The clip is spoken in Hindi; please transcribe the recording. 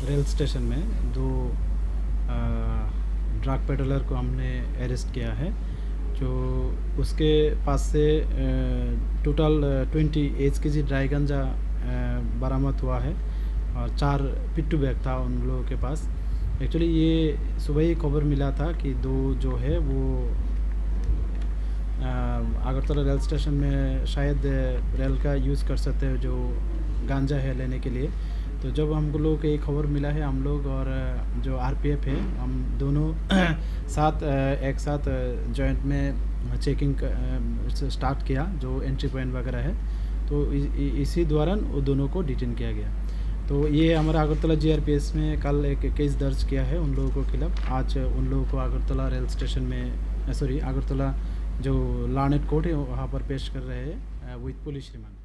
रेल स्टेशन में दो ड्रग पेडलर को हमने अरेस्ट किया है, जो उसके पास से टोटल 28 केजी ड्राई गांजा बरामद हुआ है और 4 पिट्ठू बैग था उन लोगों के पास। एक्चुअली ये सुबह ही खबर मिला था कि दो जो है वो अगरतला रेल स्टेशन में शायद रेल का यूज़ कर सकते हैं जो गांजा है लेने के लिए। तो जब हम लोग को ये खबर मिला है, हम लोग और जो आरपीएफ है, हम दोनों एक साथ जॉइंट में चेकिंग स्टार्ट किया जो एंट्री पॉइंट वगैरह है। तो इसी दौरान वो दोनों को डिटेन किया गया। तो ये हमारा अगरतला जीआरपीएस में कल एक केस दर्ज किया है उन लोगों के खिलाफ। आज उन लोगों को अगरतला रेल स्टेशन में अगरतला जो लानेट कोर्ट है वहाँ पर पेश कर रहे हैं विद पुलिस रिमांड।